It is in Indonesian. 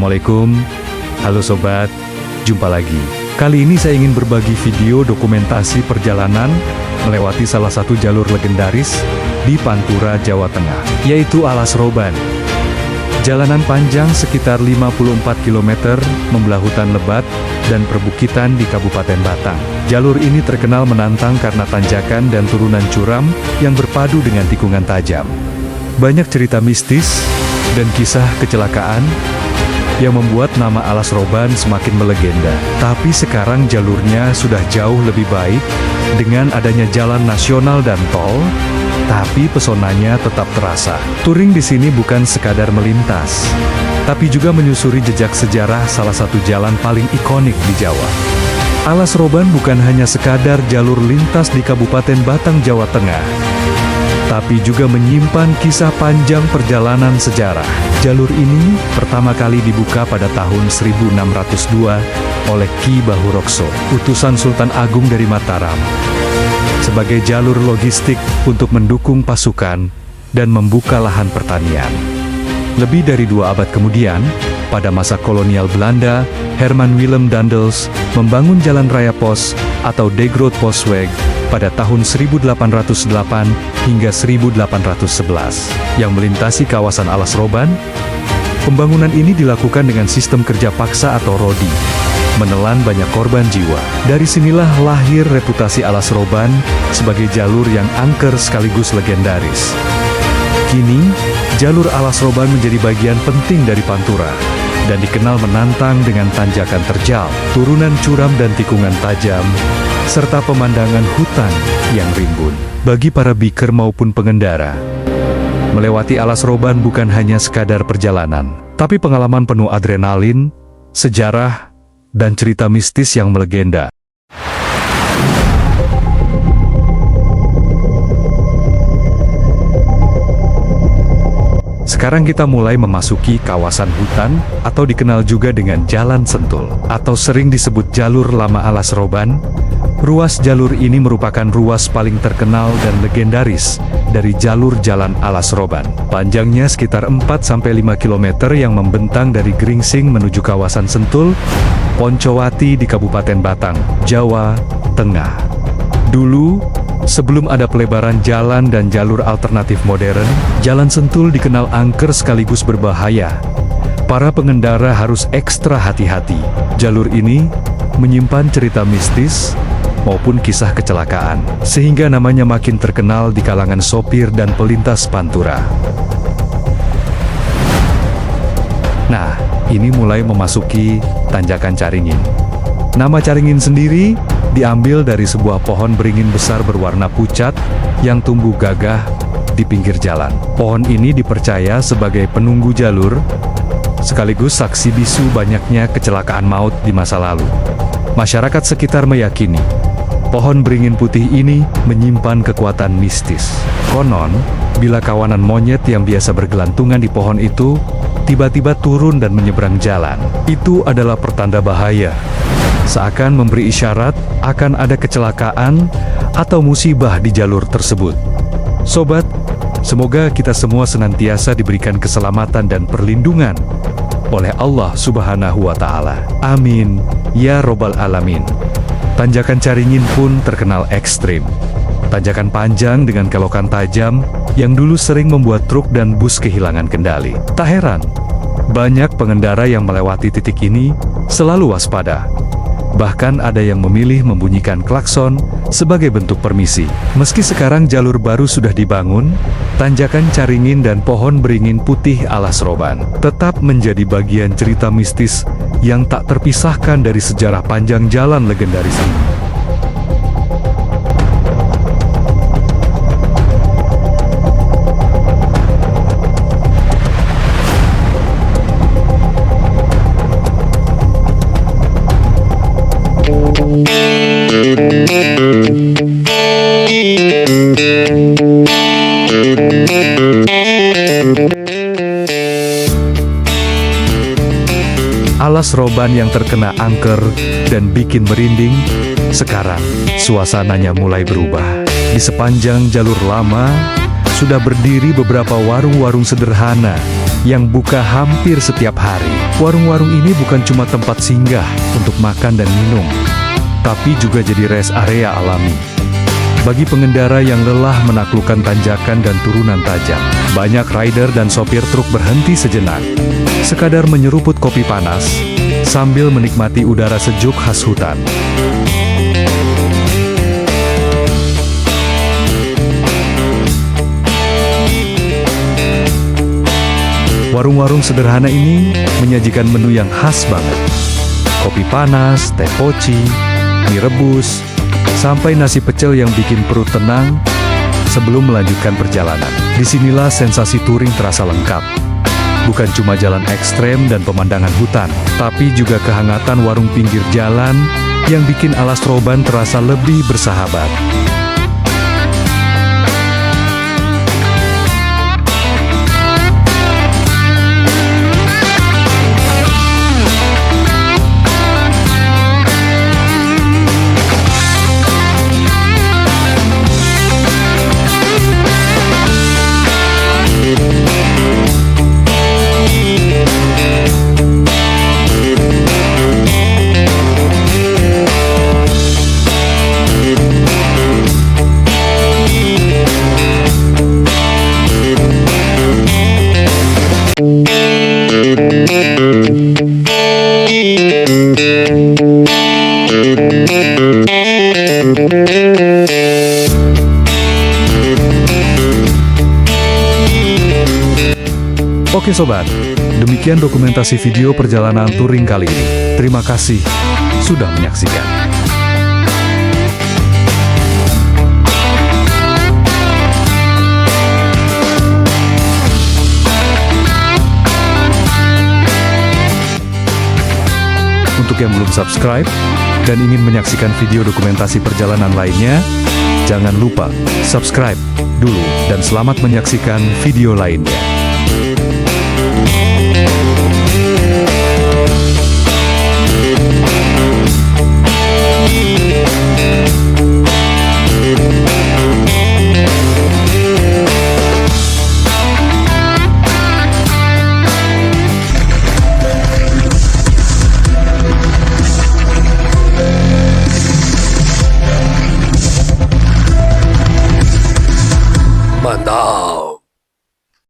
Assalamualaikum, halo sobat, jumpa lagi. Kali ini saya ingin berbagi video dokumentasi perjalanan melewati salah satu jalur legendaris di Pantura, Jawa Tengah, yaitu Alas Roban. Jalanan panjang sekitar 54 km membelah hutan lebat dan perbukitan di Kabupaten Batang. Jalur ini terkenal menantang karena tanjakan dan turunan curam yang berpadu dengan tikungan tajam. Banyak cerita mistis dan kisah kecelakaan yang membuat nama Alas Roban semakin melegenda. Tapi sekarang jalurnya sudah jauh lebih baik dengan adanya jalan nasional dan tol, tapi pesonanya tetap terasa. Touring di sini bukan sekadar melintas, tapi juga menyusuri jejak sejarah salah satu jalan paling ikonik di Jawa. Alas Roban bukan hanya sekadar jalur lintas di Kabupaten Batang, Jawa Tengah, tapi juga menyimpan kisah panjang perjalanan sejarah. Jalur ini pertama kali dibuka pada tahun 1602 oleh Ki Bahurokso, utusan Sultan Agung dari Mataram, sebagai jalur logistik untuk mendukung pasukan dan membuka lahan pertanian. Lebih dari 2 abad kemudian, pada masa kolonial Belanda, Herman Willem Daendels membangun Jalan Raya Pos atau De Groot Postweg pada tahun 1808 hingga 1811, yang melintasi kawasan Alas Roban. Pembangunan ini dilakukan dengan sistem kerja paksa atau rodi, menelan banyak korban jiwa. Dari sinilah lahir reputasi Alas Roban sebagai jalur yang angker sekaligus legendaris. Kini, jalur Alas Roban menjadi bagian penting dari Pantura, dan dikenal menantang dengan tanjakan terjal, turunan curam dan tikungan tajam, serta pemandangan hutan yang rimbun. Bagi para biker maupun pengendara, melewati Alas Roban bukan hanya sekadar perjalanan, tapi pengalaman penuh adrenalin, sejarah, dan cerita mistis yang melegenda. Sekarang kita mulai memasuki kawasan hutan, atau dikenal juga dengan Jalan Sentul, atau sering disebut Jalur Lama Alas Roban. Ruas jalur ini merupakan ruas paling terkenal dan legendaris dari jalur Jalan Alas Roban. Panjangnya sekitar 4-5 km yang membentang dari Gringsing menuju kawasan Sentul, Poncowati di Kabupaten Batang, Jawa Tengah. Dulu, sebelum ada pelebaran jalan dan jalur alternatif modern, Jalan Sentul dikenal angker sekaligus berbahaya. Para pengendara harus ekstra hati-hati. Jalur ini menyimpan cerita mistis maupun kisah kecelakaan, sehingga namanya makin terkenal di kalangan sopir dan pelintas Pantura. Nah, ini mulai memasuki tanjakan Caringin. Nama Caringin sendiri diambil dari sebuah pohon beringin besar berwarna pucat yang tumbuh gagah di pinggir jalan. Pohon ini dipercaya sebagai penunggu jalur, sekaligus saksi bisu banyaknya kecelakaan maut di masa lalu. Masyarakat sekitar meyakini pohon beringin putih ini menyimpan kekuatan mistis. Konon, bila kawanan monyet yang biasa bergelantungan di pohon itu tiba-tiba turun dan menyeberang jalan, itu adalah pertanda bahaya, seakan memberi isyarat akan ada kecelakaan atau musibah di jalur tersebut. Sobat, semoga kita semua senantiasa diberikan keselamatan dan perlindungan oleh Allah Subhanahu wa Ta'ala. Amin, ya Robbal Alamin. Tanjakan Caringin pun terkenal ekstrim. Tanjakan panjang dengan kelokan tajam yang dulu sering membuat truk dan bus kehilangan kendali. Tak heran, banyak pengendara yang melewati titik ini selalu waspada. Bahkan ada yang memilih membunyikan klakson sebagai bentuk permisi. Meski sekarang jalur baru sudah dibangun, tanjakan Caringin dan pohon beringin putih Alas Roban tetap menjadi bagian cerita mistis yang tak terpisahkan dari sejarah panjang jalan legendaris ini. Alas Roban yang terkena angker dan bikin merinding, sekarang suasananya mulai berubah. Di sepanjang jalur lama, sudah berdiri beberapa warung-warung sederhana yang buka hampir setiap hari. Warung-warung ini bukan cuma tempat singgah untuk makan dan minum, tapi juga jadi rest area alami. Bagi pengendara yang lelah menaklukkan tanjakan dan turunan tajam, banyak rider dan sopir truk berhenti sejenak, sekadar menyeruput kopi panas, sambil menikmati udara sejuk khas hutan. Warung-warung sederhana ini menyajikan menu yang khas banget. Kopi panas, teh poci, mie rebus, sampai nasi pecel yang bikin perut tenang sebelum melanjutkan perjalanan. Disinilah sensasi touring terasa lengkap. Bukan cuma jalan ekstrem dan pemandangan hutan, tapi juga kehangatan warung pinggir jalan yang bikin alas roban terasa lebih bersahabat. Oke sobat, demikian dokumentasi video perjalanan touring kali ini. Terima kasih sudah menyaksikan. Untuk yang belum subscribe dan ingin menyaksikan video dokumentasi perjalanan lainnya, jangan lupa subscribe dulu dan selamat menyaksikan video lainnya. Mantap.